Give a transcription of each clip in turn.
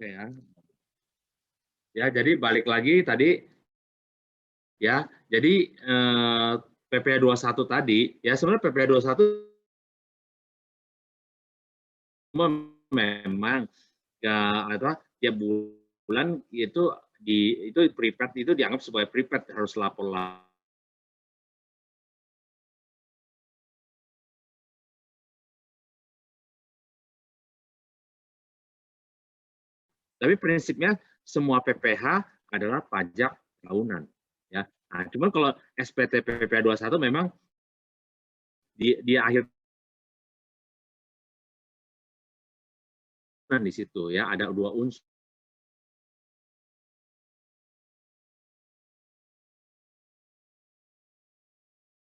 Oke ya. Ya, jadi balik lagi tadi ya. Jadi PPh 21 tadi ya sebenarnya PPh 21 memang ya apa tiap bulan itu prepaid itu dianggap sebagai prepaid harus lapor. Tapi prinsipnya semua PPh adalah pajak tahunan ya. Nah, cuman kalau SPT PPh 21 memang di akhir di situ ya ada 2 unsur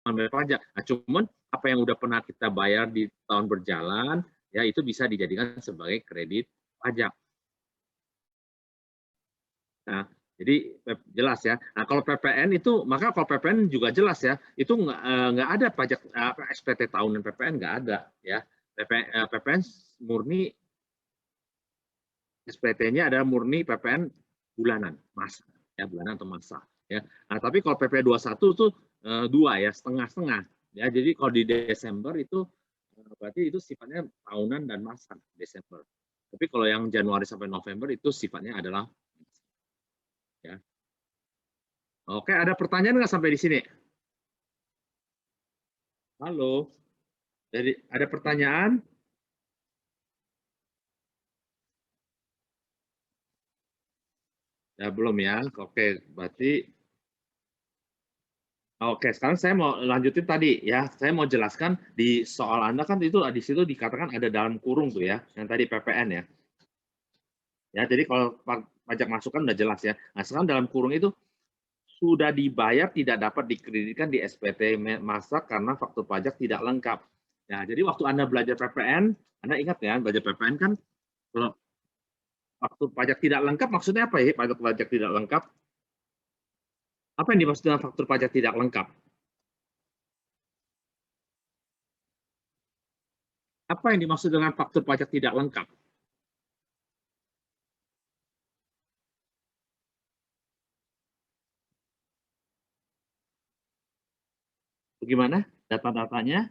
ambil pajak. Nah, cuman apa yang udah pernah kita bayar di tahun berjalan ya itu bisa dijadikan sebagai kredit pajak. Nah, jadi jelas ya. Nah, kalau PPN itu maka kalau PPN juga jelas ya, itu nggak ada pajak SPT tahunan PPN nggak ada ya. PPN murni SPT-nya adalah murni PPN bulanan, masa ya bulanan atau masa ya. Nah, tapi kalau PP 21 itu dua ya, setengah-setengah ya. Jadi kalau di Desember itu berarti itu sifatnya tahunan dan masa Desember. Tapi kalau yang Januari sampai November itu sifatnya adalah ya. Oke, ada pertanyaan nggak sampai di sini? Halo, jadi ada pertanyaan? Ya belum ya. Oke, berarti oke, sekarang saya mau lanjutin tadi ya. Saya mau jelaskan di soal Anda kan itu di situ dikatakan ada dalam kurung tuh ya, yang tadi PPN ya. Ya, jadi kalau pajak masukan udah jelas ya. Nah, sekarang dalam kurung itu sudah dibayar tidak dapat dikreditkan di SPT masa karena faktur pajak tidak lengkap. Nah, jadi waktu Anda belajar PPN, Anda ingat ya, belajar PPN kan kalau faktur pajak tidak lengkap maksudnya apa ya? Faktur pajak tidak lengkap. Apa yang dimaksud dengan faktur pajak tidak lengkap? Apa yang dimaksud dengan faktur pajak tidak lengkap? Bagaimana data-datanya?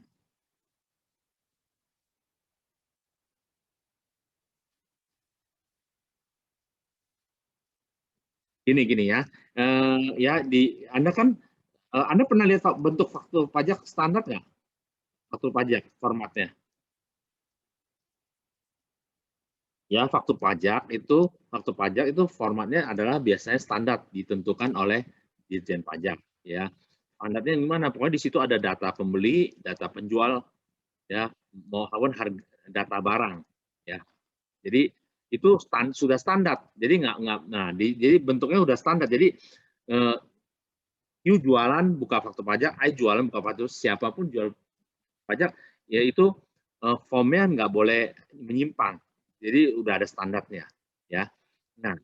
Gini ya, ya di Anda kan Anda pernah lihat bentuk faktur pajak standar nggak? Faktur pajak formatnya. Ya, faktur pajak itu formatnya adalah biasanya standar ditentukan oleh Ditjen Pajak ya. Standarnya gimana? Pokoknya di situ ada data pembeli, data penjual ya, maupun harga data barang ya. Jadi itu sudah standar. Jadi nggak nah jadi bentuknya udah standar. Jadi eh, you jualan buka faktur pajak, I jualan buka faktur, siapapun jual pajak, yaitu formnya nggak boleh menyimpang. Jadi udah ada standarnya, ya. Nah,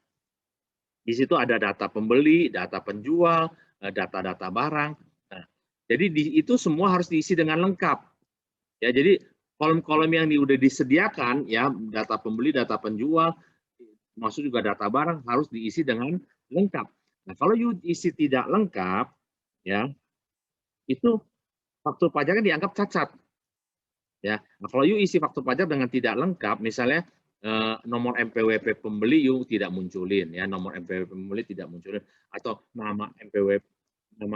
di situ ada data pembeli, data penjual, data-data barang. Nah, jadi itu semua harus diisi dengan lengkap. Ya, jadi kolom-kolom yang udah disediakan, ya, data pembeli, data penjual, masuk juga data barang harus diisi dengan lengkap. Nah, kalau you isi tidak lengkap, ya, itu faktur pajaknya dianggap cacat. Ya, nah, kalau you isi faktur pajak dengan tidak lengkap, misalnya nomor MPWP pembeli you tidak munculin, ya nomor MPWP pembeli tidak munculin, atau nama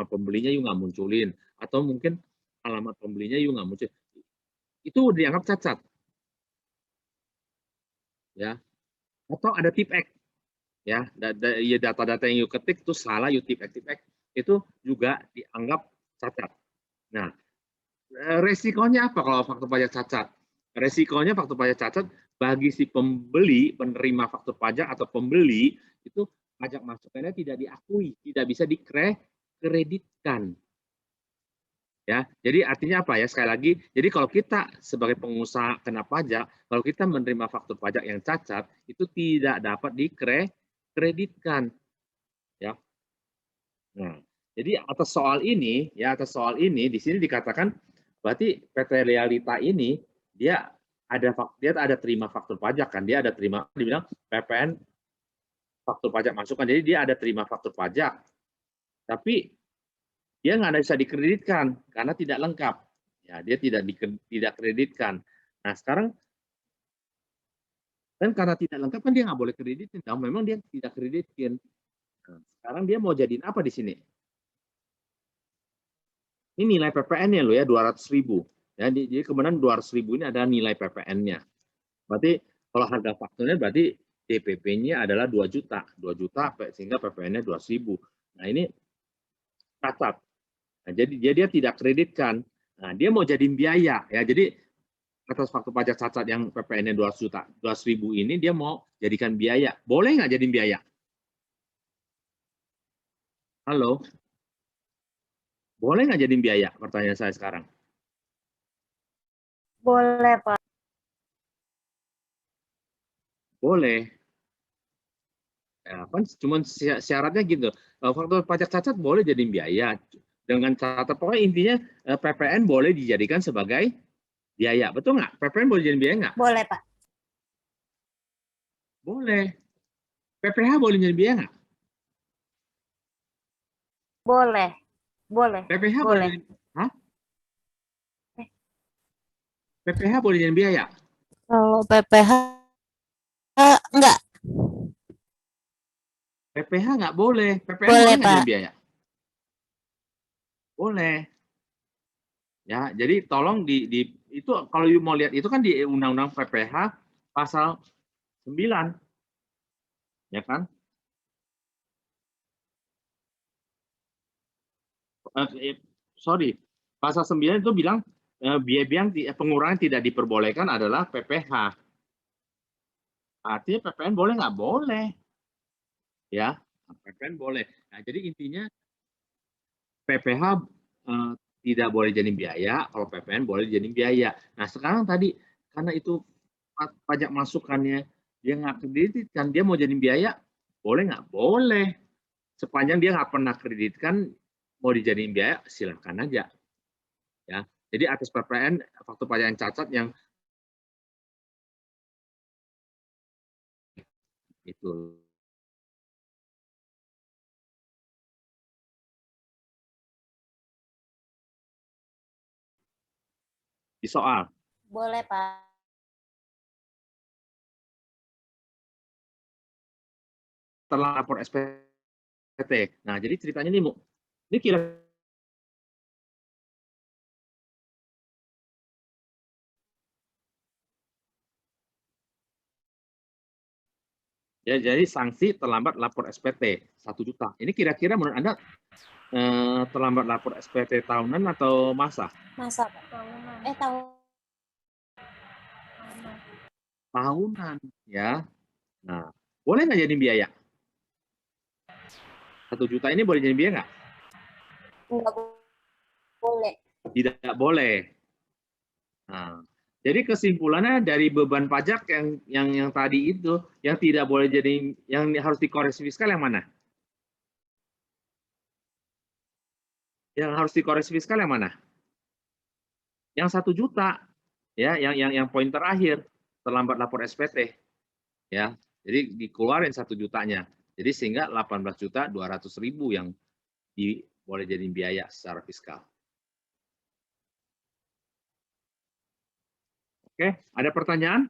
pembelinya you nggak munculin, atau mungkin alamat pembelinya you nggak muncul, itu dianggap cacat, ya. Atau ada tip X, ya, data-data yang you ketik itu salah, you tip X itu juga dianggap cacat. Nah, resikonya apa kalau faktur pajak cacat? Resikonya faktur pajak cacat bagi si pembeli, penerima faktur pajak atau pembeli, itu pajak masukannya tidak diakui, tidak bisa dikreditkan. Ya, jadi artinya apa ya? Sekali lagi, jadi kalau kita sebagai pengusaha kena pajak, kalau kita menerima faktur pajak yang cacat, itu tidak dapat dikreditkan. Ya. Nah, jadi atas soal ini di sini dikatakan berarti PT Realita ini dia ada terima faktur pajak kan, dia ada terima dibilang PPN faktur pajak masukan. Jadi dia ada terima faktur pajak, tapi dia nggak bisa dikreditkan karena tidak lengkap. Ya, dia tidak kreditkan. Nah, sekarang dan karena tidak lengkap kan dia nggak boleh kreditin. Nah, memang dia tidak kreditin. Nah, sekarang dia mau jadiin apa di sini? Ini nilai PPN-nya loh ya, 200.000. Ya, jadi kemudian 200.000 ini adalah nilai PPN-nya. Berarti kalau harga fakturnya berarti DPP-nya adalah 2 juta. 2 juta sehingga PPN-nya 200.000. Nah, ini cacat. Nah, jadi dia tidak kreditkan. Nah, dia mau jadiin biaya ya. Jadi atas faktur pajak cacat yang PPN-nya 200 juta, 200.000 ini dia mau jadikan biaya. Boleh nggak jadiin biaya? Halo? Boleh nggak jadiin biaya? Pertanyaan saya sekarang. Boleh, Pak. Boleh. Ya, kan cuma syaratnya gitu. Faktur pajak cacat boleh jadi biaya. Dengan catatan pokoknya intinya PPN boleh dijadikan sebagai biaya. Betul nggak? PPN boleh jadi biaya nggak? Boleh, Pak. Boleh. PPH boleh jadi biaya nggak? Boleh. Boleh. PPH boleh Boleh. jadi, hah? PPH boleh jadi biaya? Kalau PPH enggak. PPH nggak boleh. PPN Boleh, boleh nggak Pak. jadi biaya? Boleh. Ya, jadi tolong itu kalau mau lihat itu kan di Undang-Undang PPH pasal 9, ya kan? Sorry, pasal 9 itu bilang biaya yang pengurangan tidak diperbolehkan adalah PPH. Artinya PPN boleh nggak? Boleh. Ya, PPN boleh. Nah, jadi intinya PPH tidak boleh jadi biaya, kalau PPN boleh jadi biaya. Nah, sekarang tadi karena itu pajak masukannya dia nggak kreditkan, dia mau jadi biaya, boleh nggak? Boleh. Sepanjang dia nggak pernah kreditkan, mau dijadiin biaya, silahkan aja. Ya, jadi atas PPN faktur pajak yang cacat yang itu di soal Boleh, Pak. setelah lapor SPT. Nah, jadi ceritanya ini kira ya, jadi sanksi terlambat lapor SPT 1 juta. Ini kira-kira menurut Anda terlambat lapor SPT tahunan atau masa? Masa, Pak? Tahu. Tahunan, ya. Nah, boleh nggak jadi biaya? 1 juta ini boleh jadi biaya nggak? Enggak boleh. Tidak boleh. Nah, jadi kesimpulannya dari beban pajak yang tadi itu, yang tidak boleh jadi, yang harus dikoreksi fiskal yang mana? Yang harus dikoreksi fiskal yang mana? Yang 1 juta, ya, yang poin terakhir terlambat lapor SPT, ya. Jadi dikeluarin 1 jutanya. Jadi sehingga 18.200.000 yang boleh jadi biaya secara fiskal. Oke, ada pertanyaan?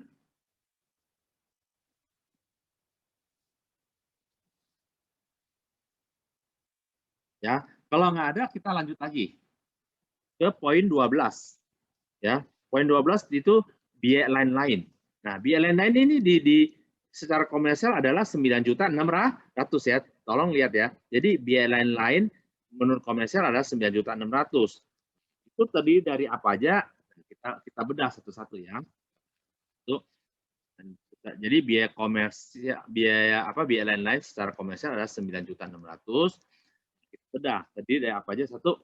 Ya, kalau nggak ada kita lanjut lagi ke poin 12. Ya, poin 12 itu biaya lain-lain. Nah, biaya lain-lain ini secara komersial adalah 9.600.000 ya. Tolong lihat ya. Jadi biaya lain-lain menurut komersial adalah 9.600.000. Itu terdiri dari apa aja? Kita bedah satu-satu ya. Itu jadi biaya komersial, biaya lain-lain secara komersial adalah 9.600.000. Kita bedah terdiri dari apa aja? Satu,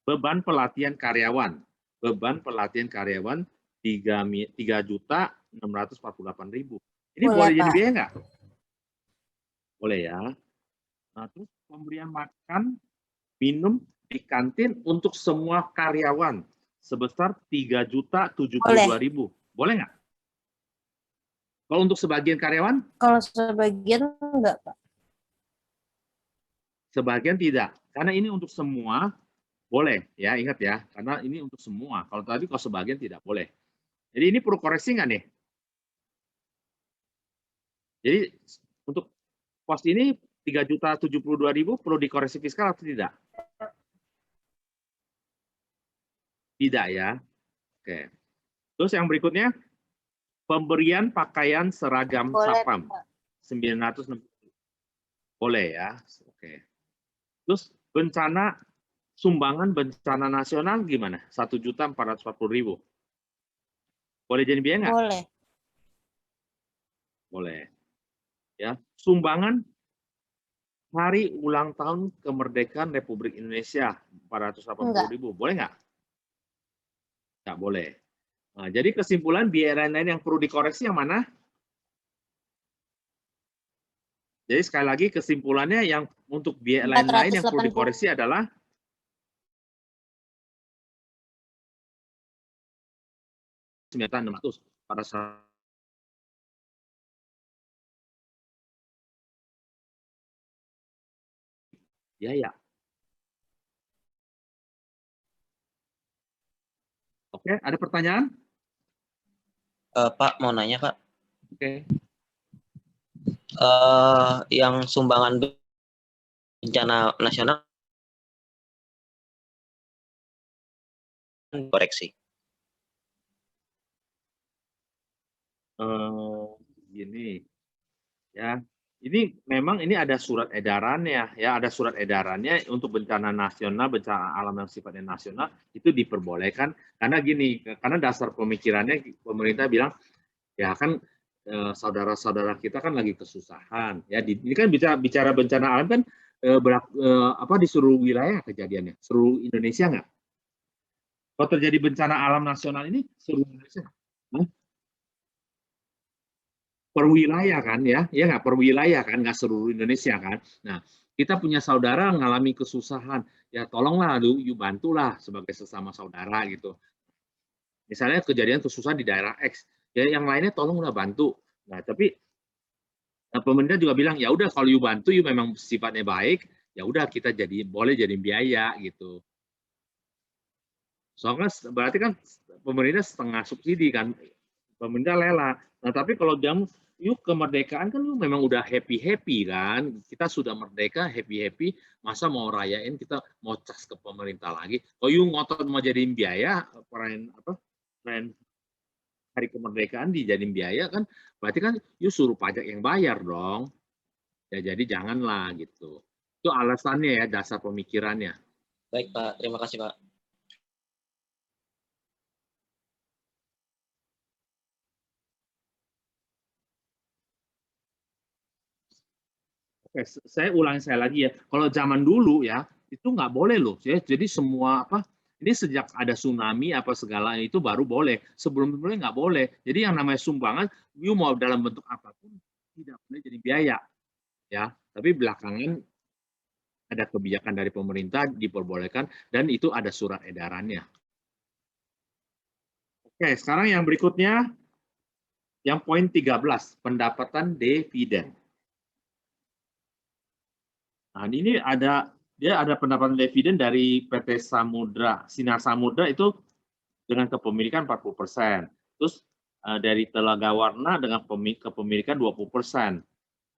beban pelatihan karyawan. Beban pelatihan karyawan 3.648.000. Ini Boleh, boleh jadi Pak. biaya nggak? Boleh ya. Nah, terus pemberian makan, minum di kantin untuk semua karyawan sebesar 3.072.000. Boleh nggak? Kalau untuk sebagian karyawan? Kalau sebagian enggak, Pak. Sebagian tidak. Karena ini untuk semua boleh, ya ingat ya. Karena ini untuk semua. Kalau tadi kalau sebagian tidak boleh. Jadi ini perlu koreksi nggak nih? Jadi untuk pos ini 3.072.000 perlu dikoreksi fiskal atau tidak? Tidak ya. Oke. Terus yang berikutnya, pemberian pakaian seragam Boleh, Sapam. Pak. 960. Boleh ya. Oke. Terus bencana sumbangan bencana nasional gimana? 1.440.000. Boleh jadi biaya nggak? Boleh. Boleh. Ya. Sumbangan hari ulang tahun kemerdekaan Republik Indonesia 480.000. Boleh nggak? Nggak boleh. Nah, jadi kesimpulan biaya lain-lain yang perlu dikoreksi yang mana? Jadi sekali lagi kesimpulannya yang untuk biaya lain-lain yang perlu dikoreksi adalah 9.600 pada saat biaya. Oke, ada pertanyaan? Pak, mau nanya, Pak. Oke. Yang sumbangan bencana nasional koreksi. Gini, ya. Ini memang ini ada surat edarannya, ya ada surat edarannya untuk bencana nasional, bencana alam yang sifatnya nasional itu diperbolehkan karena gini, karena dasar pemikirannya pemerintah bilang ya kan saudara-saudara kita kan lagi kesusahan, ya ini kan bicara bencana alam kan di seluruh wilayah kejadiannya, seluruh Indonesia nggak? Kalau terjadi bencana alam nasional ini seluruh Indonesia, per wilayah kan ya nggak, per wilayah kan, nggak seluruh Indonesia kan. Nah, kita punya saudara mengalami kesusahan, ya tolonglah, yuk bantulah sebagai sesama saudara gitu. Misalnya kejadian kesusahan di daerah X, ya yang lainnya tolonglah bantu. Nah, tapi pemerintah juga bilang ya udah kalau yuk bantu, yuk memang sifatnya baik, ya udah kita boleh jadi biaya gitu. Soalnya berarti kan pemerintah setengah subsidi kan, pemerintah lelah. Nah, tapi kalau yuk kemerdekaan kan yuk memang udah happy-happy kan. Kita sudah merdeka, happy-happy, masa mau rayain kita mau cas ke pemerintah lagi. Kalau yuk ngotot mau jadiin biaya, perayaan hari kemerdekaan dijadiin biaya kan, berarti kan yuk suruh pajak yang bayar dong. Ya jadi janganlah gitu. Itu alasannya ya, dasar pemikirannya. Baik, Pak. Terima kasih, Pak. Oke, saya ulangi saya lagi ya. Kalau zaman dulu ya, itu nggak boleh loh. Ya. Jadi semua ini sejak ada tsunami apa segala itu baru boleh. Sebelum-sebelumnya nggak boleh. Jadi yang namanya sumbangan, you mau dalam bentuk apapun tidak boleh jadi biaya. Ya, tapi belakangan ada kebijakan dari pemerintah diperbolehkan dan itu ada surat edarannya. Oke, sekarang yang berikutnya yang poin 13, pendapatan dividen. Nah, ini dia ada pendapatan dividen dari PT Samudra, Sinar Samudra itu dengan kepemilikan 40%. Terus dari Telaga Warna dengan kepemilikan 20%.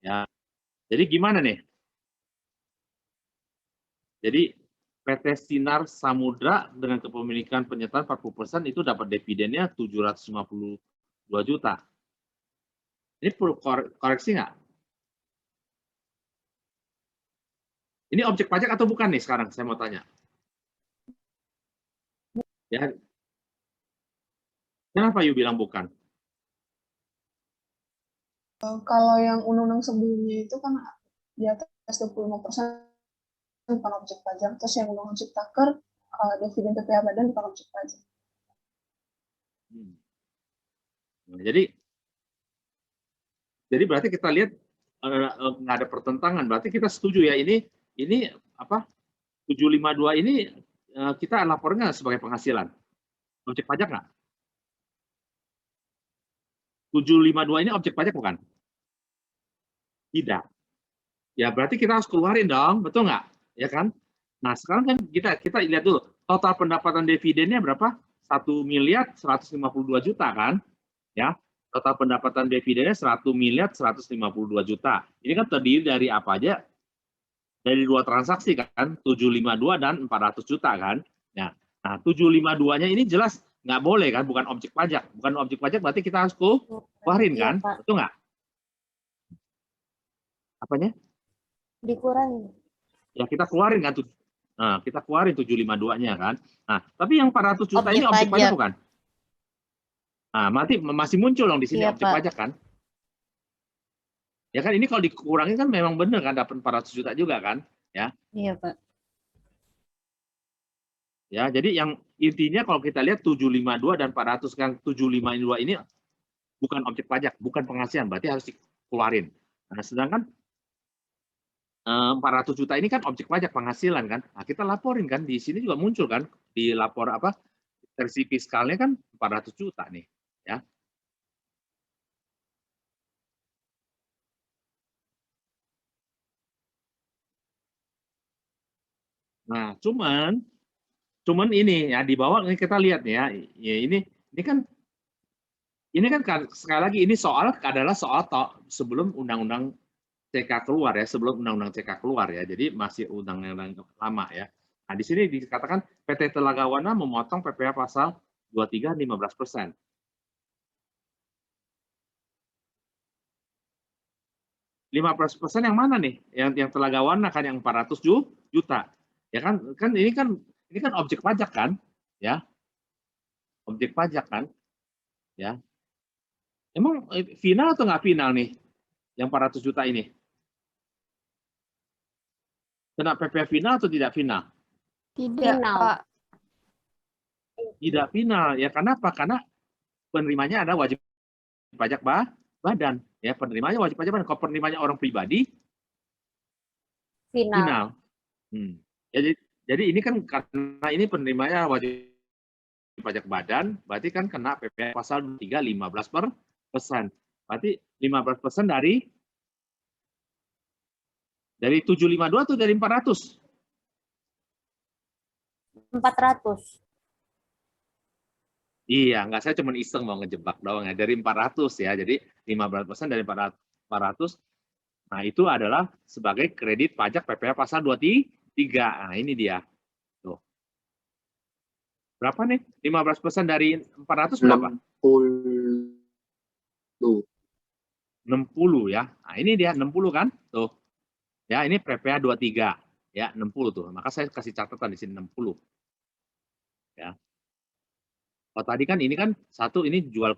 Ya. Jadi gimana nih? Jadi PT Sinar Samudra dengan kepemilikan penyertaan 40% itu dapat dividennya 752 juta. Ini perlu koreksi nggak? Ini objek pajak atau bukan nih sekarang saya mau tanya. Ya. Kenapa you bilang bukan? Kalau yang undang-undang sebelumnya itu kan di atas 25% bukan objek pajak, terus yang undang-undang Ciptaker dividen PPh Badan bukan objek pajak. Nah, jadi berarti kita lihat nggak ada pertentangan. Berarti kita setuju ya ini 752 ini kita lapornya sebagai penghasilan. Objek pajak nggak? 752 ini objek pajak bukan? Tidak. Ya berarti kita harus keluarin dong, betul nggak? Ya kan? Nah sekarang kan kita lihat dulu total pendapatan dividennya berapa? 1.152 juta kan? Ya, total pendapatan dividennya 1.152 juta. Ini kan terdiri dari apa aja? Dari 2 transaksi kan, 752 dan 400 juta kan? Ya. Nah 752-nya ini jelas nggak boleh kan? Bukan objek pajak. Bukan objek pajak berarti kita harus keluarin kan? Iya, Pak. Betul nggak? Apanya? Dikurangi. Ya kita keluarin kan tuh. Nah, kita keluarin 752-nya kan. Nah, tapi yang 400 juta Objek ini objek pajak pajak. bukan? Nah, masih muncul dong di sini Iya, objek Pak. pajak kan? Ya kan ini kalau dikurangin kan memang benar kan dapat 400 juta juga kan? Ya. Iya, Pak. Ya, jadi yang intinya kalau kita lihat 752 dan 400 kan 752 ini bukan objek pajak, bukan penghasilan, berarti harus dikeluarin. Nah, sedangkan 400 juta ini kan objek pajak penghasilan kan. Nah, kita laporin kan di sini juga muncul kan di lapor apa? Versi fiskalnya kan 400 juta nih, ya. Nah, cuman ini ya di bawah ini kita lihat ya. Ini kan sekali lagi ini adalah soal sebelum undang-undang CK keluar ya, sebelum undang-undang CK keluar ya. Jadi masih undang-undang lama ya. Nah, di sini dikatakan PT Telaga Wana memotong PPh pasal 23 15%. %15 yang mana nih? Yang Telaga Wana kan yang 400 juta. Ya kan ini kan objek pajak kan? Ya. Objek pajak kan? Ya. Emang final atau nggak final nih? Yang 400 juta ini? Kena PPh final atau tidak final? Tidak, Pak. Tidak final. Ya kenapa? Karena penerimanya ada wajib pajak badan. Ya, penerimanya wajib pajak badan. Kalau penerimanya orang pribadi, final. Jadi ini kan karena ini penerimanya wajib pajak badan, berarti kan kena PPh pasal 23 15%. Berarti 15% dari 752 atau dari 400? 400. Iya, nggak, saya cuma iseng mau ngejebak doang ya. Dari 400 ya, jadi 15% dari 400. Nah, itu adalah sebagai kredit pajak PPh pasal 23. Nah, ini dia. Tuh. Berapa nih? 15% dari 400 berapa? 60 ya. Nah, ini dia 60 kan? Tuh. Ya, ini PPh 23. Ya, 60 tuh. Maka saya kasih catatan di sini 60. Ya. Oh, tadi kan ini kan satu ini jual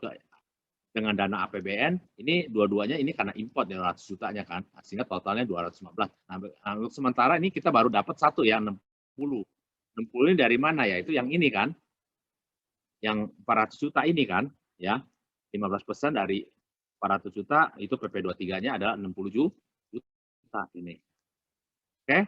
dengan dana APBN, ini dua-duanya ini karena import 200 jutanya kan. Sehingga totalnya 215. Nah, sementara ini kita baru dapat satu ya 60. 60 ini dari mana ya? Itu yang ini kan. Yang 400 juta ini kan, ya. 15% dari 400 juta itu PP 23-nya adalah 60 juta ini. Oke?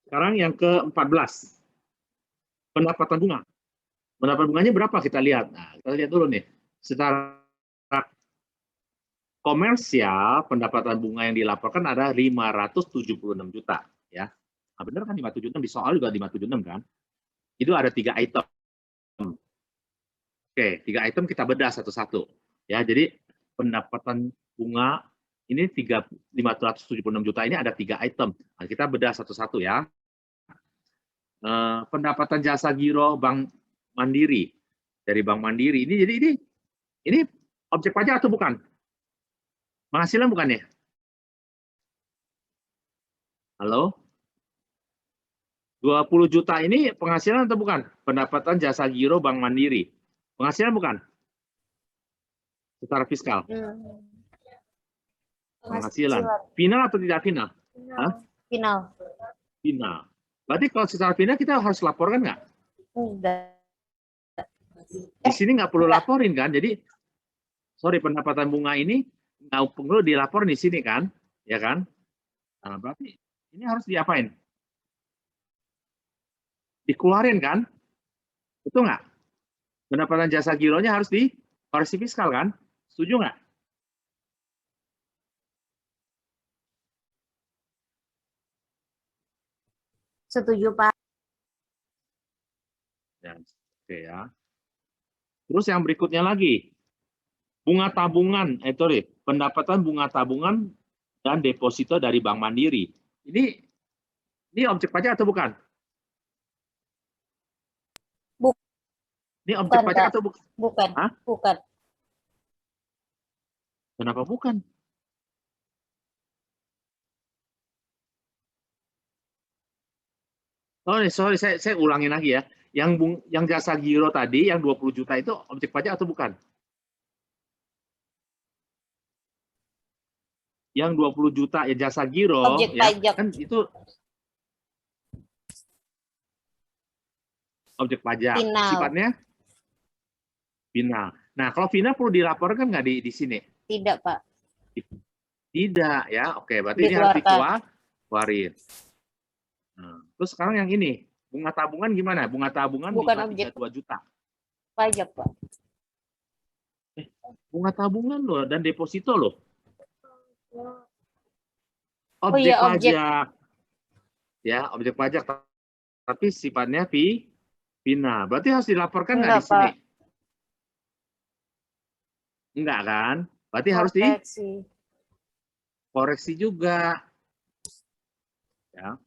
Sekarang yang ke-14. Pendapatan bunga. Pendapatan bunganya berapa kita lihat? Nah, kita lihat dulu nih. Secara komersial, pendapatan bunga yang dilaporkan ada 576 juta. Ya. Nah, benar kan 576? Di soal juga 576 kan? Itu ada 3 item. Oke, 3 item kita bedah satu-satu. Ya, jadi pendapatan bunga ini 576 juta ini ada 3 item. Nah, kita bedah satu-satu ya. Pendapatan jasa giro Bank Mandiri dari Bank Mandiri ini, jadi ini objek pajak atau bukan? Penghasilan bukan ya? Halo? 20 juta ini penghasilan atau bukan? Pendapatan jasa giro Bank Mandiri. Penghasilan bukan? Secara fiskal. Penghasilan. Final atau tidak final? Hah? Final. Final. Berarti kalau secara final kita harus laporkan nggak? Enggak. Di sini nggak perlu laporin kan? Jadi, sorry, pendapatan bunga ini nggak perlu dilaporin di sini kan? ya kan? Nah, berarti ini harus diapain? Dikeluarin kan? Betul nggak? Pendapatan jasa gironya harus dikoreksi fiskal kan? Setuju nggak? Setuju, Pak. Ya, oke ya. Terus yang berikutnya lagi, bunga tabungan, sorry, pendapatan bunga tabungan dan deposito dari Bank Mandiri. Ini objek pajak atau bukan? Ini objek Bukan, pajak Pak. atau bukan? Bukan. Hah? Bukan. Kenapa bukan? Sorry, saya ulangin lagi ya. Yang jasa giro tadi, yang 20 juta itu objek pajak atau bukan? Yang 20 juta ya jasa giro, Objek ya pajak. kan itu objek pajak. Final. Sifatnya final. Nah, kalau final perlu dilaporkan nggak di sini? Tidak, Pak. Tidak ya. Oke, berarti ini harus dikeluarin. Nah, terus sekarang yang ini, bunga tabungan gimana? Bunga tabungan Bukan bisa objek 2 juta. pajak, Pak. Bunga tabungan loh dan deposito loh. Oh Objek iya, objek. pajak. Ya, objek pajak tapi sifatnya final. Berarti harus dilaporkan nggak di Enggak, sini? Pak. Enggak kan? Berarti harus Koreksi. dikoreksi juga. Ya.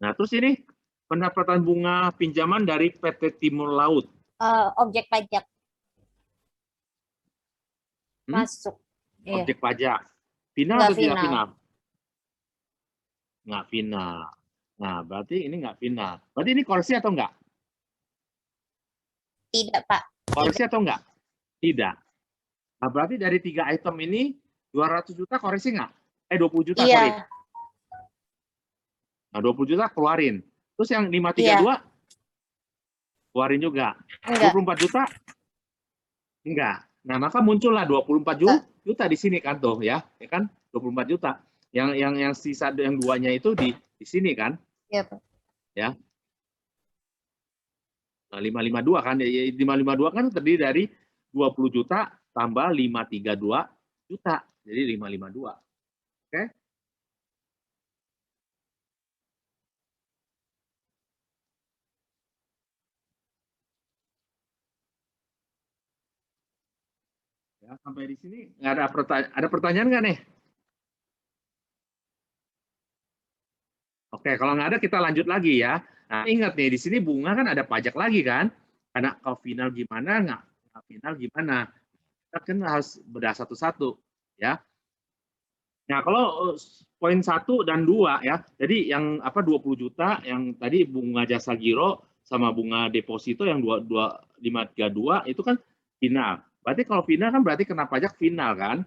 Nah, terus ini pendapatan bunga pinjaman dari PT Timur Laut. Objek pajak. Masuk. Iya. Objek pajak. Final Nggak atau tidak final. final? Nggak final. Nah, berarti ini nggak final. Berarti ini koreksi atau enggak? Tidak, Pak. Koreksi atau enggak? Tidak. Nah, berarti dari 3 item ini 200 juta koreksi nggak? 20 juta, Iya. sorry. Nah, 20 juta keluarin. Terus yang 532 keluarin juga. Enggak. 24 juta? Enggak. Nah, maka muncullah 24 juta di sini kan tuh ya. Ya kan? 24 juta. Yang sisa yang duanya itu di sini kan? Iya, Pak. Ya. Nah, 552 kan? 552 kan terdiri dari 20 juta tambah 532 juta. Jadi 552. Oke? Ya, sampai di sini nggak ada pertanyaan nggak nih? Oke, kalau nggak ada kita lanjut lagi ya. Nah, ingat nih di sini bunga kan ada pajak lagi kan? Karena kalau final gimana nggak final gimana? Kita kan harus bedah satu-satu ya. Nah, kalau poin 1 dan 2 ya. Jadi yang 20 juta yang tadi bunga jasa giro sama bunga deposito yang 532 itu kan final. Berarti kalau final kan berarti kena pajak final kan?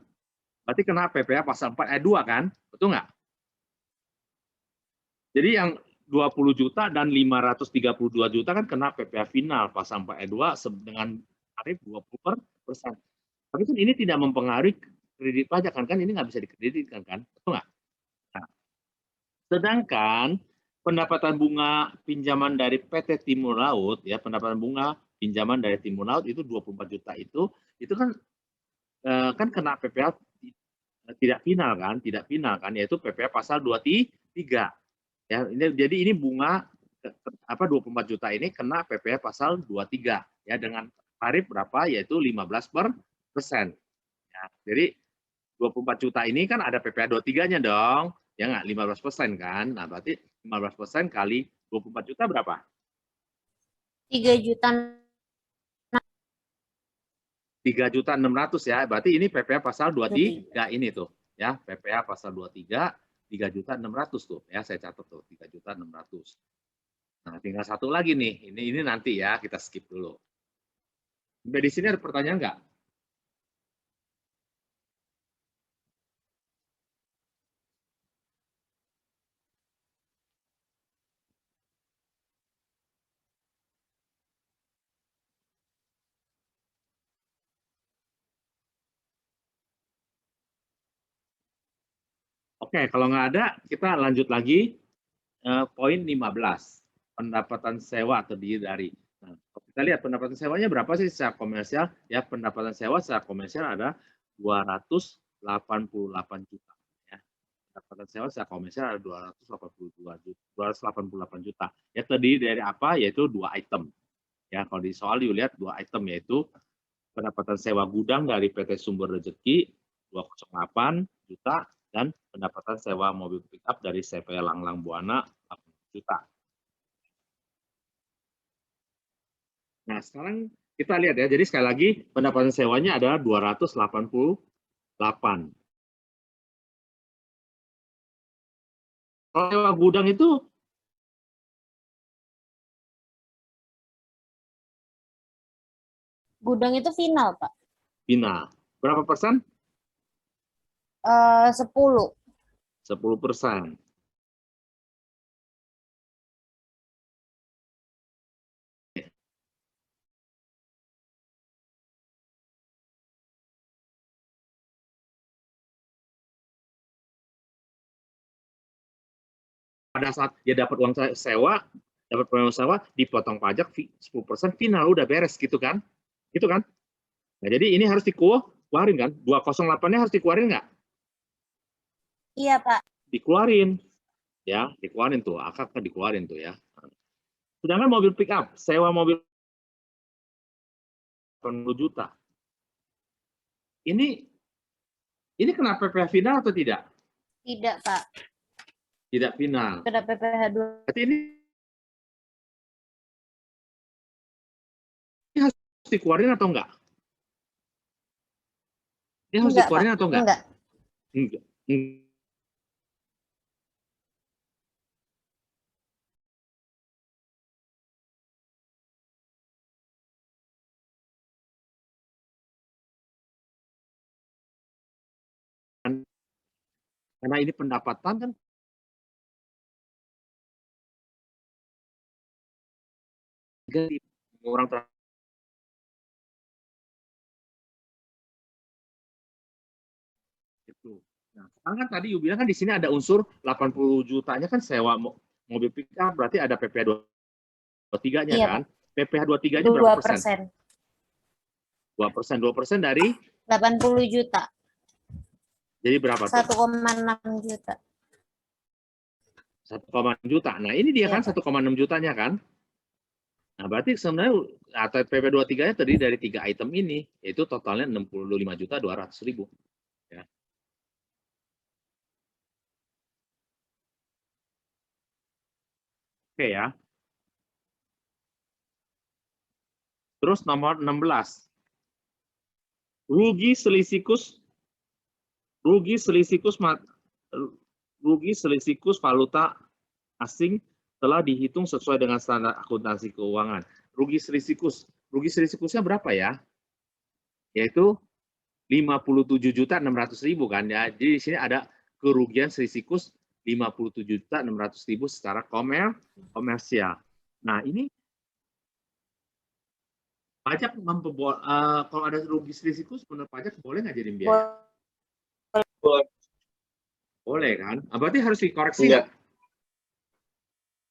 Berarti kena PPh pasal 4 ayat 2 kan? Betul nggak? Jadi yang 20 juta dan 532 juta kan kena PPh final pasal 4 ayat 2 dengan tarif 20%. Tapi kan ini tidak mempengaruhi kredit pajak kan? Ini nggak bisa dikreditkan kan? Betul nggak? Nah, sedangkan pendapatan bunga pinjaman dari PT Timur Laut ya, pendapatan bunga pinjaman dari Timur Laut itu 24 juta itu kan kena PPh tidak final kan, yaitu PPh pasal 23 ya. Jadi ini bunga 24 juta ini kena PPh pasal 23 ya dengan tarif berapa, yaitu 15%. Ya, jadi 24 juta ini kan ada PPh 23-nya dong, ya nggak, 15% kan. Nah, berarti 15% kali 24 juta berapa? 3.600.000 ya. Berarti ini PPh pasal 23 ini tuh ya, PPh pasal 23 3.600.000 tuh ya, saya catat tuh 3.600.000. Nah, tinggal satu lagi nih. Ini nanti ya, kita skip dulu. Sampai di sini ada pertanyaan nggak? Oke, kalau nggak ada, kita lanjut lagi poin 15, pendapatan sewa terdiri dari. Nah, kita lihat pendapatan sewanya berapa sih secara komersial? Ya, pendapatan sewa secara komersial ada 288 juta. Ya. Pendapatan sewa secara komersial ada 288 juta. Ya, terdiri dari apa? Yaitu dua item. Ya, kalau di soal lihat dua item, yaitu pendapatan sewa gudang dari PT Sumber Rezeki 208 juta dan pendapatan sewa mobil pickup dari CV Langlang Buana 8 juta. Nah, sekarang kita lihat ya. Jadi sekali lagi pendapatan sewanya adalah 288. Kalau sewa gudang itu Gudang itu final, Pak. final. Berapa persen? 10. 10%. Pada saat dia dapat uang sewa, dipotong pajak 10% final, udah beres gitu kan? Gitu kan? Nah, jadi ini harus dikeluarin kan? 208-nya harus dikeluarin nggak? Iya, Pak. Dikeluarin. Ya, dikeluarin tuh, akad dikeluarin tuh ya. Sedangkan mobil pick up, sewa mobil 80 juta. Ini kena PPh final atau tidak? Tidak, Pak. Tidak final. Kena PPh 2. Berarti ini harus dikeluarin atau enggak? Ini harus dikeluarin atau enggak? Enggak. Enggak. Karena ini pendapatan kan orang itu. Nah, sekarang kan tadi you bilang kan di sini ada unsur 80 jutanya kan sewa mobil pick up, berarti ada PPh 23-nya Iya, kan? PPh 23-nya berapa persen? 2%. 2% dari 80 juta. jadi berapa tuh? 1,6 juta. 1,6 juta. Nah, ini dia Iya, kan 1,6 jutanya kan? Nah, berarti sebenarnya atau PP 23-nya terdiri dari 3 item ini, yaitu totalnya 65.200.000. Ya. Oke ya. Terus nomor 16. Rugi selisikus valuta asing telah dihitung sesuai dengan standar akuntansi keuangan. Rugi selisikusnya berapa ya? Yaitu 57.600.000 kan ya. Jadi di sini ada kerugian selisikus 57.600.000 secara komersial. Nah, ini pajak kalau ada rugi selisikus menurut pajak boleh nggak jadi biaya? Boleh kan? Nah, berarti harus dikoreksi nggak?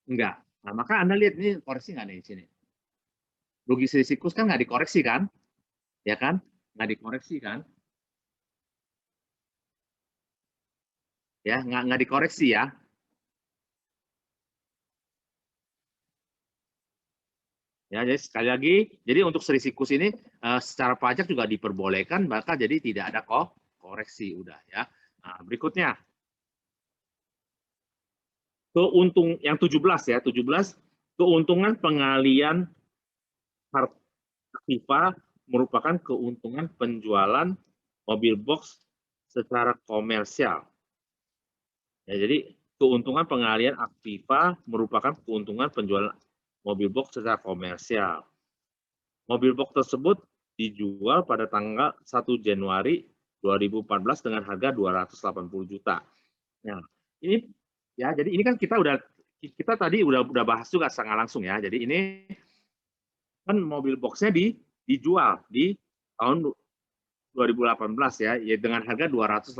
Enggak. Nah, maka Anda lihat ini koreksi nggak nih di sini? Rugi selisikus kan nggak dikoreksi kan? Ya kan? Nggak dikoreksi kan? Ya, nggak dikoreksi ya. Ya, jadi sekali lagi, jadi untuk selisikus ini secara pajak juga diperbolehkan, maka jadi tidak ada koreksi udah ya. Nah, berikutnya keuntung yang 17 ya, 17 keuntungan pengalian aktiva merupakan keuntungan penjualan mobil box secara komersial. Ya, jadi keuntungan pengalian aktiva merupakan keuntungan penjualan mobil box secara komersial. Mobil box tersebut dijual pada tanggal 1 Januari 2014 dengan harga 280 juta. Nah, ini ya, jadi ini kan kita tadi udah bahas juga sangat langsung ya. Jadi ini kan mobil boxnya dijual di tahun 2018 ya, dengan harga 280.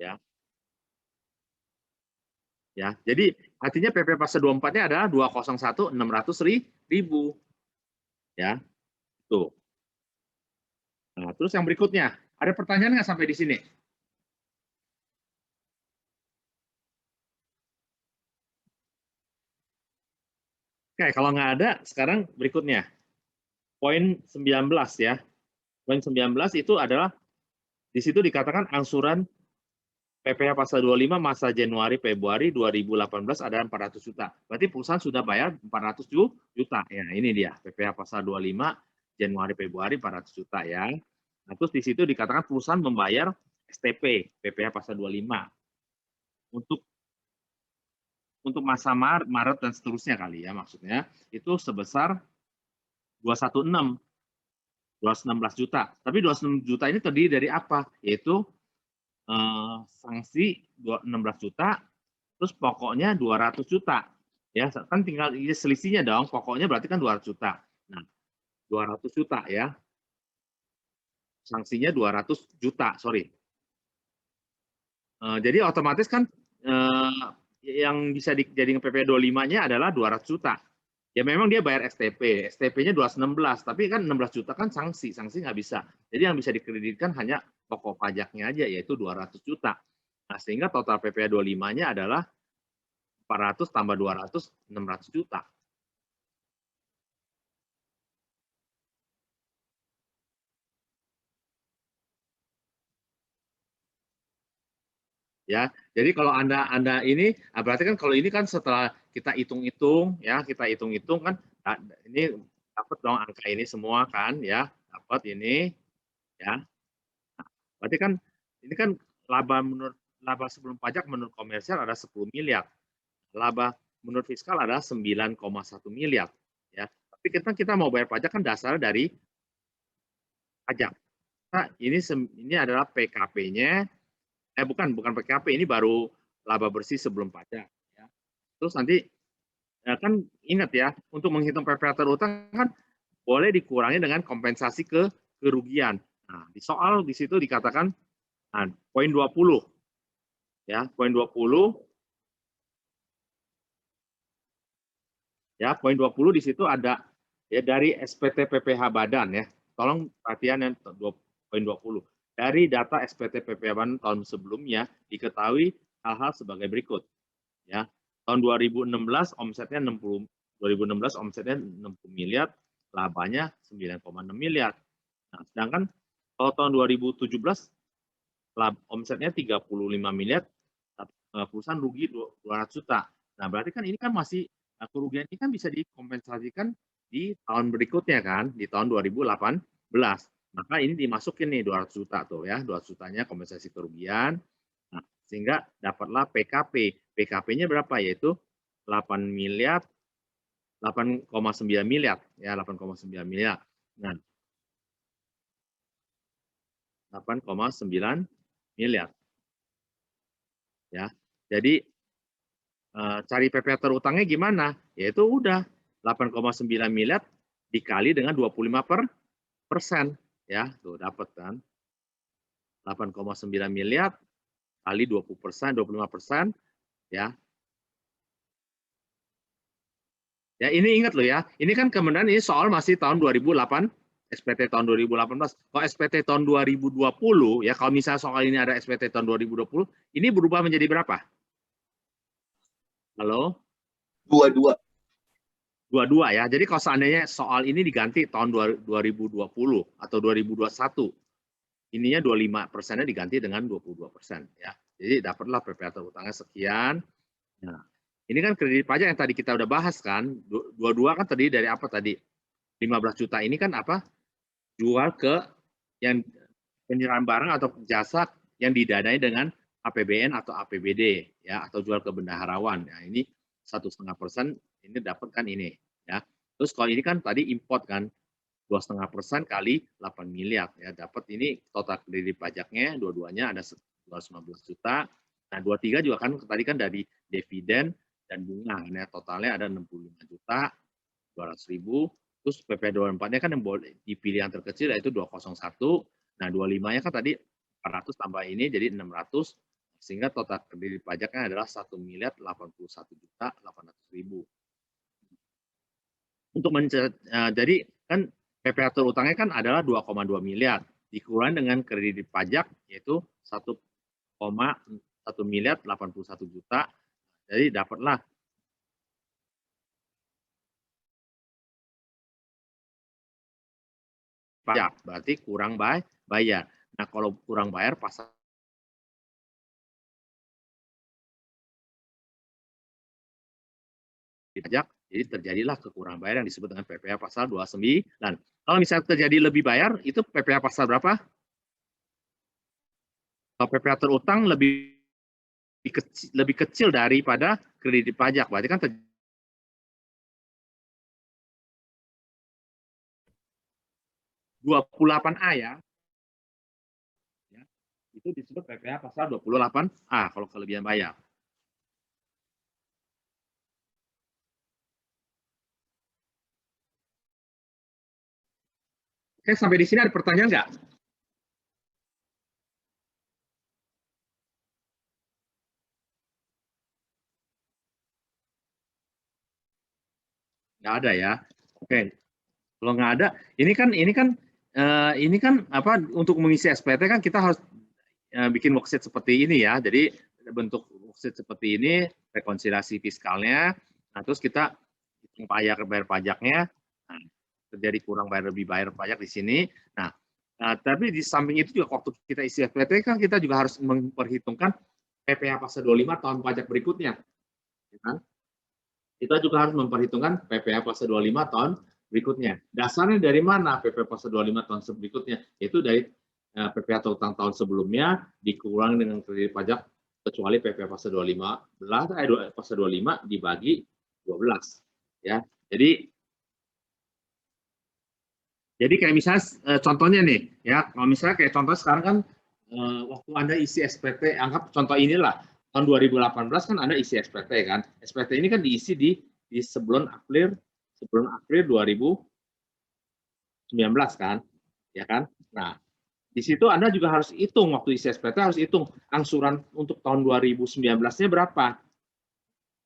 Ya. Ya, jadi artinya PP fase 24-nya adalah 201.600.000. Ya, tuh. Nah, terus yang berikutnya, ada pertanyaan nggak sampai di sini? Oke, kalau nggak ada, sekarang berikutnya. Poin 19 ya. Poin 19 itu adalah, di situ dikatakan angsuran PPh pasal 25 masa Januari Februari 2018 ada 400 juta. Berarti perusahaan sudah bayar 400 juta. Ya, ini dia PPh pasal 25 Januari Februari 400 juta ya. Nah, terus di situ dikatakan perusahaan membayar STP PPh pasal 25 untuk masa Maret dan seterusnya kali ya, maksudnya itu sebesar 216 juta. Tapi 216 juta ini terdiri dari apa? Yaitu sanksi 16 juta, terus pokoknya 200 juta. Ya, kan tinggal selisihnya dong, pokoknya berarti kan 200 juta. Nah, 200 juta ya. Sanksinya 200 juta, sorry. Jadi otomatis kan yang bisa dijadikan PP 25-nya adalah 200 juta. Ya memang dia bayar STP, STP-nya 216, tapi kan 16 juta kan sanksi nggak bisa. Jadi yang bisa dikreditkan hanya pokok pajaknya aja, yaitu 200 juta. Nah, sehingga total PPh 25-nya adalah 400 tambah 200, 600 juta. Ya, jadi kalau Anda ini, berarti kan kalau ini kan setelah kita hitung-hitung, ya kita hitung-hitung kan, ini dapat dong angka ini semua kan, ya dapat ini, ya. Nah, berarti kan ini kan laba sebelum pajak menurut komersial ada 10 miliar, laba menurut fiskal adalah 9,1 miliar, ya. Tapi kita mau bayar pajak kan dasar dari pajak. Nah, ini adalah PKP-nya. Bukan PKP, ini baru laba bersih sebelum pajak. Ya. Terus nanti kan ingat ya, untuk menghitung PPh terutang kan boleh dikurangi dengan kompensasi kerugian. Nah, di soal di situ dikatakan poin 20. Ya, poin 20. Ya, poin 20 di situ ada ya dari SPT PPh Badan ya. Tolong perhatian yang poin 20. Dari data SPT PPh Badan tahun sebelumnya diketahui hal-hal sebagai berikut. Ya, tahun 2016 omsetnya 60 miliar, labanya 9,6 miliar. Nah, sedangkan kalau tahun 2017 omsetnya 35 miliar, perusahaan rugi 200 juta. Nah, berarti kan ini kan masih kerugian ini kan bisa dikompensasikan di tahun berikutnya kan, di tahun 2018. Maka ini dimasukin nih 200 juta tuh ya, 200 jutanya kompensasi kerugian. Nah, sehingga dapatlah PKP. PKP-nya berapa? Yaitu 8 miliar, 8,9 miliar ya, 8,9 miliar. Nah, 8,9 miliar. Ya. Jadi cari PPh terutangnya gimana? Yaitu udah 8,9 miliar dikali dengan 25%. Ya, tuh dapat kan. 8,9 miliar kali 20%, 25%, ya. Ya, ini ingat loh ya. Ini kan kemudian ini soal masih tahun 2008, SPT tahun 2018. Kalau SPT tahun 2020, ya kalau misalnya soal ini ada SPT tahun 2020, ini berubah menjadi berapa? Halo? 22. 22 ya. Jadi kalau seandainya soal ini diganti tahun 2020 atau 2021, ininya 25%-nya diganti dengan 22% ya. Jadi dapatlah PPh terutangnya sekian. Nah, ini kan kredit pajak yang tadi kita udah bahas kan. 22 kan terdiri dari apa tadi? 15 juta ini kan apa? Jual ke yang penyerahan barang atau jasa yang didanai dengan APBN atau APBD ya, atau jual ke bendaharawan. Nah, ini 1,5% ini dapat kan ini ya. Terus kalau ini kan tadi import kan 2,5% kali 8 miliar ya, dapat ini total kredit pajaknya dua-duanya ada 215 juta. Nah, 23 juga kan tadi kan dari dividen dan bunga ya, totalnya ada 65 juta 200.000. Terus PPh 24-nya kan yang boleh dipilih yang terkecil yaitu 201. Nah, 25-nya kan tadi 400 tambah ini jadi 600. sehingga total kredit pajaknya adalah 1.081.800.000. Jadi kan PPh terutangnya kan adalah 2,2 miliar dikurangi dengan kredit pajak yaitu 1,1.081.000.000. Jadi dapatlah pajak, berarti kurang bayar. Nah, kalau kurang bayar pasal pajak, jadi terjadilah kekurangan bayar yang disebut dengan PPh pasal 29. Kalau misalnya terjadi lebih bayar, itu PPh pasal berapa? Kalau PPh terutang lebih kecil daripada kredit pajak, berarti kan 28A ya. Itu disebut PPh pasal 28A kalau kelebihan bayar. Oke, sampai di sini ada pertanyaan nggak? Nggak ada ya. Oke, kalau nggak ada, ini kan apa untuk mengisi SPT kan kita harus bikin worksheet seperti ini ya. Jadi bentuk worksheet seperti ini, rekonsiliasi fiskalnya, nah terus kita hitung bayar pajaknya, nah, terjadi kurang bayar lebih bayar pajak di sini. Nah, tapi di samping itu juga waktu kita isi SPT kan kita juga harus memperhitungkan PPh pasal 25 tahun pajak berikutnya. Ya kan? Kita juga harus memperhitungkan PPh pasal 25 tahun berikutnya. Dasarnya dari mana PPh pasal 25 tahun berikutnya? Yaitu dari PPh terutang tahun sebelumnya dikurangi dengan kredit pajak kecuali PPh pasal 25 pasal 25 dibagi 12 ya. Jadi kayak misalnya contohnya nih ya, kalau misalnya kayak contoh sekarang kan waktu Anda isi SPT, anggap contoh inilah tahun 2018 kan Anda isi SPT kan. SPT ini kan diisi di sebelum April 2019 kan. Ya kan? Nah, di situ Anda juga harus hitung waktu isi SPT harus hitung angsuran untuk tahun 2019-nya berapa.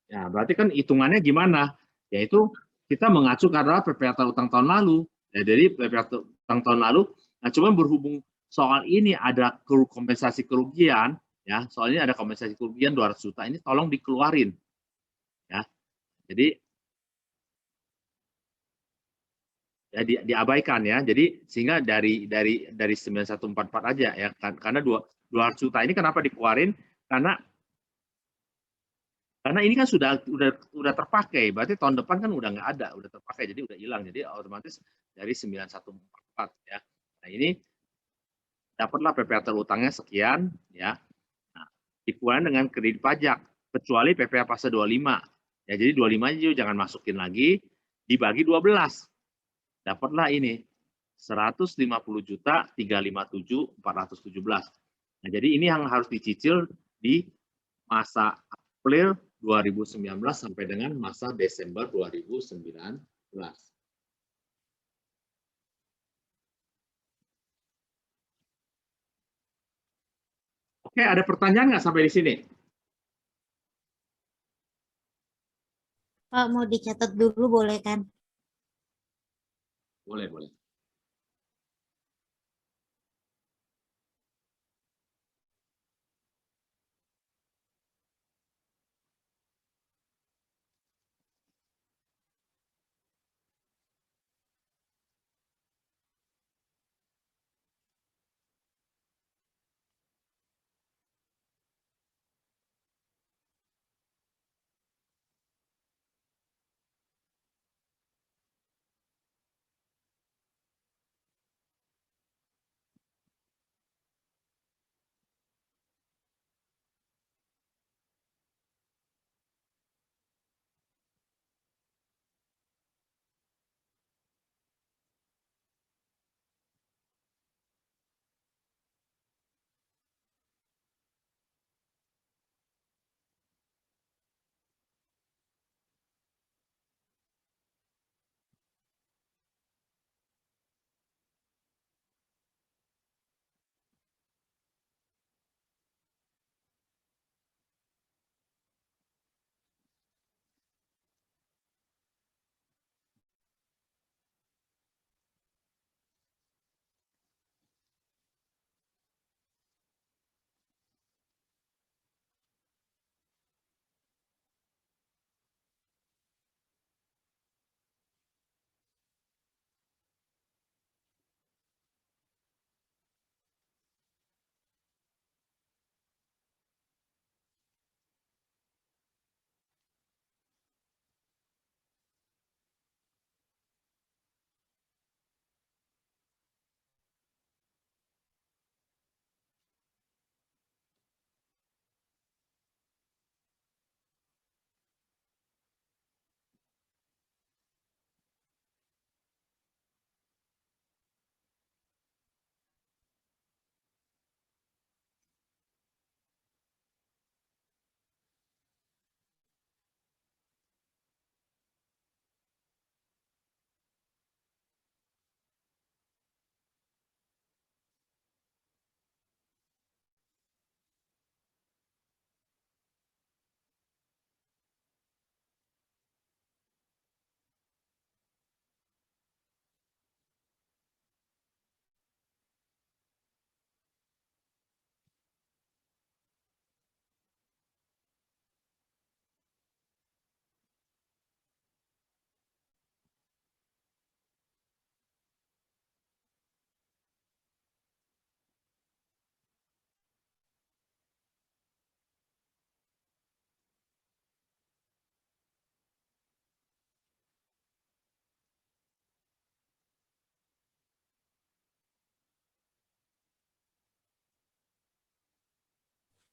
Ya, berarti kan hitungannya gimana? Yaitu kita mengacu karena PPh terutang tahun lalu. Ya, jadi PPh terutang tahun lalu, nah cuma berhubung soal ini ada kompensasi kerugian, ya, soalnya ada kompensasi kerugian 200 juta ini tolong dikeluarin. Ya. Jadi ya diabaikan ya. Jadi sehingga dari 9144 aja ya karena 200 juta ini kenapa dikeluarin? Karena ini kan sudah terpakai, berarti tahun depan kan udah nggak ada, udah terpakai, jadi udah hilang, jadi otomatis dari 9144 ya. Nah ini dapatlah PPh terutangnya sekian ya. Nah, dikurangi dengan kredit pajak, kecuali PPh pasal 25 ya, jadi 25 juga jangan masukin lagi, dibagi 12, dapatlah ini 150.357.417. Nah jadi ini yang harus dicicil di masa April 2019 sampai dengan masa Desember 2019. Oke, ada pertanyaan nggak sampai di sini? Pak, mau dicatat dulu boleh kan? Boleh, boleh.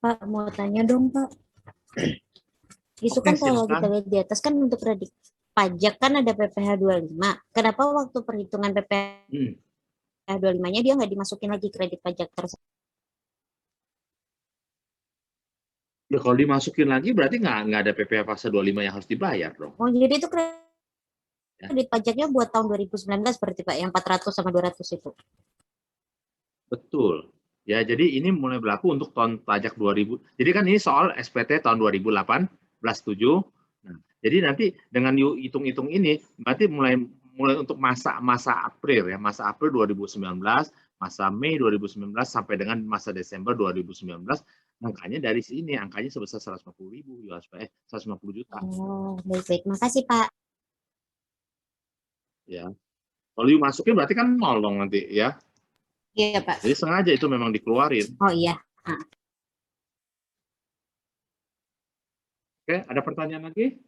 Pak, mau tanya dong, Pak. Itu Oke, kan kalau silakan. kita lihat di atas kan untuk kredit pajak kan ada PPh 25. Kenapa waktu perhitungan PPh 25-nya dia nggak dimasukin lagi kredit pajak tersebut? Ya, kalau dimasukin lagi berarti nggak ada PPh pasal 25 yang harus dibayar dong. Oh, jadi itu Ya. kredit pajaknya buat tahun 2019 berarti Pak, yang 400 sama 200 itu. Betul. Ya, jadi ini mulai berlaku untuk tahun pajak 2000. Jadi kan ini soal SPT tahun 2018 7. Nah, jadi nanti dengan hitung-hitung ini berarti mulai untuk masa April ya, masa April 2019, masa Mei 2019 sampai dengan masa Desember 2019, angkanya dari sini, angkanya sebesar 150.000 150 juta. Oh, baik-baik. Makasih, Pak. Ya. Kalau you masukin berarti kan nol dong nanti ya. Iya, Pak. Jadi sengaja itu memang dikeluarin. Oh iya. Oke, ada pertanyaan lagi?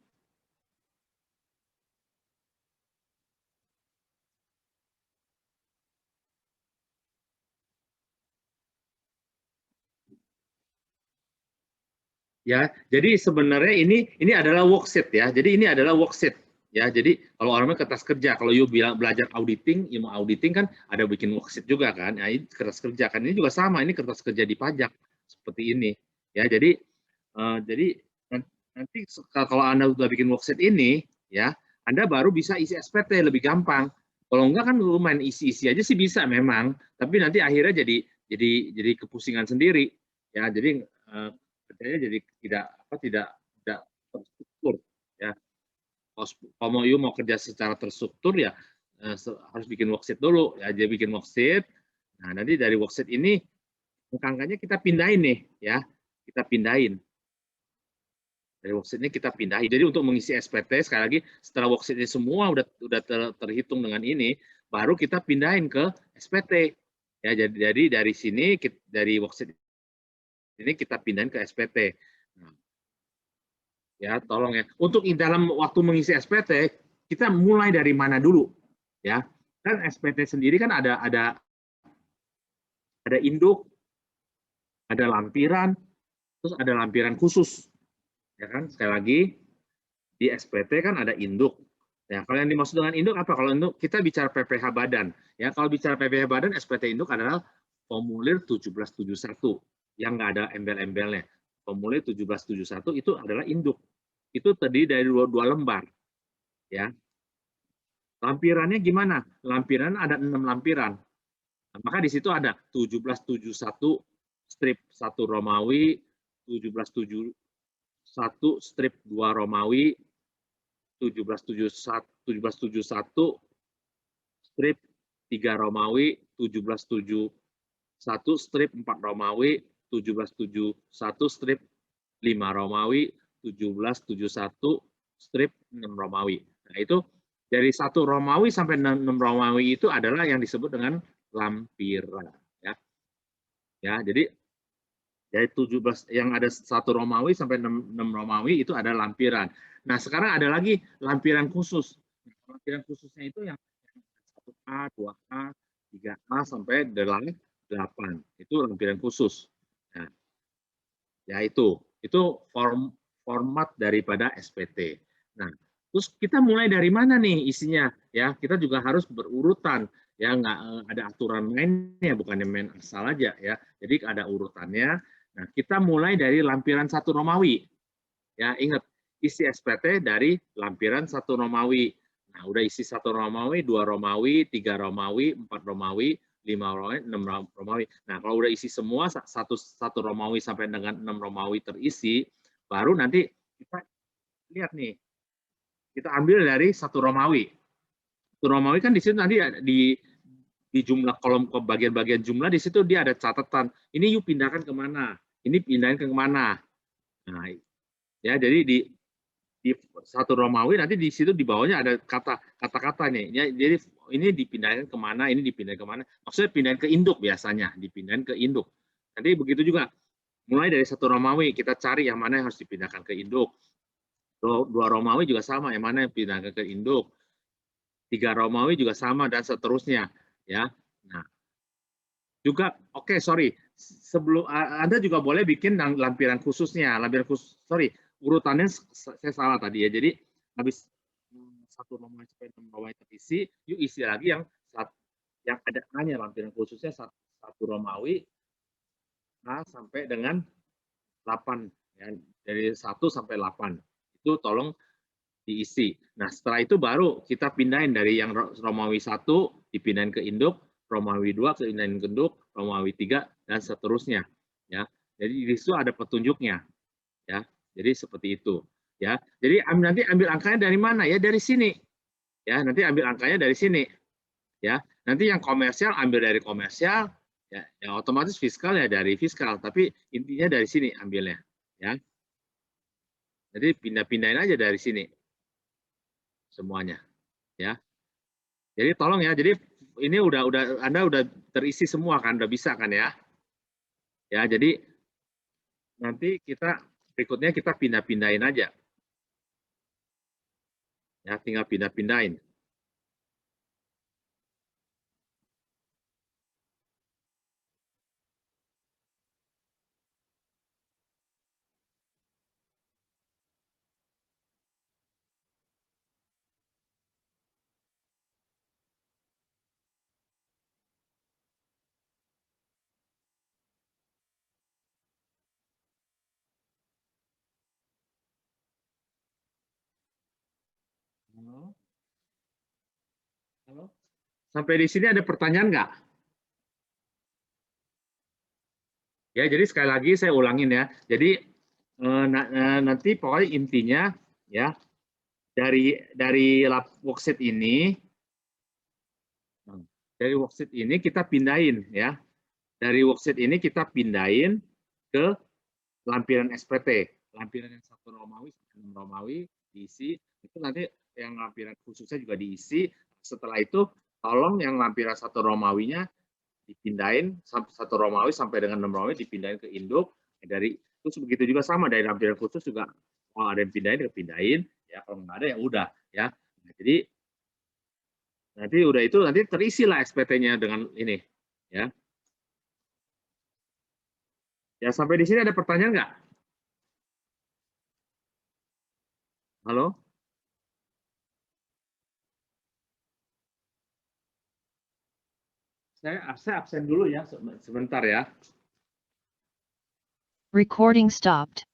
Ya, jadi sebenarnya ini adalah worksheet ya. Jadi ini adalah worksheet ya. Jadi kalau orangnya kertas kerja, kalau you bilang belajar auditing, you mau auditing kan ada bikin worksheet juga kan. Nah, ini kertas kerja kan ini juga sama, ini kertas kerja di pajak seperti ini. Ya, jadi nanti kalau Anda sudah bikin worksheet ini ya, Anda baru bisa isi SPT lebih gampang. Kalau enggak kan lumayan isi-isi aja sih bisa memang, tapi nanti akhirnya jadi kepusingan sendiri. Ya, jadi kerjanya jadi tidak terstruktur ya. Kalau mau kerja secara terstruktur ya harus bikin worksheet dulu ya. Jadi bikin worksheet. Nah, nanti dari worksheet ini angkanya kita pindahin nih ya. Kita pindahin. Dari worksheet ini kita pindahin. Jadi untuk mengisi SPT sekali lagi setelah worksheet ini semua udah terhitung dengan ini, baru kita pindahin ke SPT. Ya, jadi dari sini dari worksheet ini kita pindahin ke SPT. Nah, ya, tolong ya. Untuk dalam waktu mengisi SPT, kita mulai dari mana dulu? Ya, kan SPT sendiri kan ada induk, ada lampiran, terus ada lampiran khusus. Ya kan? Sekali lagi di SPT kan ada induk. Ya, kalau yang dimaksud dengan induk apa? Kalau induk kita bicara PPh badan. Ya, kalau bicara PPh badan, SPT induk adalah formulir 1771 yang nggak ada embel-embelnya. Formulir 1771 itu adalah induk. Itu terdiri dari dua lembar. Ya. Lampirannya gimana? Lampiran ada 6 lampiran. Nah, maka di situ ada 1771 strip 1 Romawi, 1771 strip 2 Romawi, 1771 strip 3 Romawi, 1771 strip 4 Romawi, 1771 strip 5 Romawi, 1771 strip 6 Romawi. Nah, itu dari 1 Romawi sampai 6 Romawi itu adalah yang disebut dengan lampiran ya. Ya, jadi dari 17 yang ada 1 Romawi sampai 6 Romawi itu ada lampiran. Nah, sekarang ada lagi lampiran khusus. Lampiran khususnya itu yang 1A, 2A, 3A sampai 8. Itu lampiran khusus. Nah, ya itu format daripada SPT. Nah, terus kita mulai dari mana nih isinya? Ya, kita juga harus berurutan. Ya, nggak ada aturan mainnya, bukannya main asal aja ya. Jadi ada urutannya. Nah, kita mulai dari lampiran 1 Romawi. Ya, ingat isi SPT dari lampiran 1 Romawi. Nah, udah isi 1 Romawi, 2 Romawi, 3 Romawi, 4 Romawi, 5 Romawi, 6 Romawi. Nah, kalau udah isi semua satu Romawi sampai dengan 6 Romawi terisi, baru nanti kita lihat nih. Kita ambil dari 1 Romawi. 1 Romawi kan di situ nanti di jumlah kolom ke bagian-bagian jumlah di situ dia ada catatan. Ini yuk pindahkan kemana? Ini pindahin ke kemana? Nah, ya jadi di 1 Romawi nanti di situ di bawahnya ada kata-kata nih. Ya, jadi ini dipindahkan kemana, ini dipindahkan kemana. Maksudnya pindahin ke induk biasanya, dipindahin ke induk. Nanti begitu juga. Mulai dari 1 Romawi kita cari yang mana yang harus dipindahkan ke induk. 2 Romawi juga sama, yang mana yang dipindahkan ke induk. 3 Romawi juga sama dan seterusnya, ya. Nah, juga sorry, sebelum Anda juga boleh bikin lampiran khususnya, urutannya saya salah tadi ya. Jadi habis 1 Romawi sampai 6 Romawi terisi, yuk isi lagi yang ada A-nya, lampiran khususnya 1 Romawi A sampai dengan 8 ya, dari 1 sampai 8. Itu tolong diisi. Nah, setelah itu baru kita pindahin dari yang Romawi 1 dipindahin ke induk, Romawi 2 ke induk, Romawi 3 dan seterusnya ya. Jadi di situ ada petunjuknya ya. Jadi seperti itu ya. Jadi nanti ambil angkanya dari mana ya? Dari sini. Ya, nanti ambil angkanya dari sini. Ya. Nanti yang komersial ambil dari komersial ya, yang otomatis fiskal ya dari fiskal, tapi intinya dari sini ambilnya ya. Jadi pindah-pindahin aja dari sini semuanya ya. Jadi tolong ya, jadi ini Anda udah terisi semua kan, udah bisa kan ya. Ya, jadi nanti berikutnya kita pindah-pindahin aja. Ya, tinggal pindah-pindahin. Halo? Halo? Sampai di sini ada pertanyaan nggak? Ya, jadi sekali lagi saya ulangin ya. Jadi nanti pokoknya intinya ya dari worksheet ini kita pindahin ya. Dari worksheet ini kita pindahin ke lampiran SPT. Lampiran yang 1 Romawi sampai 6 Romawi diisi. Itu nanti yang lampiran khususnya juga diisi. Setelah itu tolong yang lampiran 1 Romawinya dipindahin 1 Romawi sampai dengan 6 Romawi dipindahin ke induk. Terus begitu juga sama dari lampiran khusus juga kalau ada yang pindahin ya, kalau nggak ada ya udah ya. Nah, jadi nanti terisi lah SPT-nya dengan ini ya. Ya, sampai di sini ada pertanyaan nggak? Halo? Saya absen dulu ya sebentar ya. Recording stopped.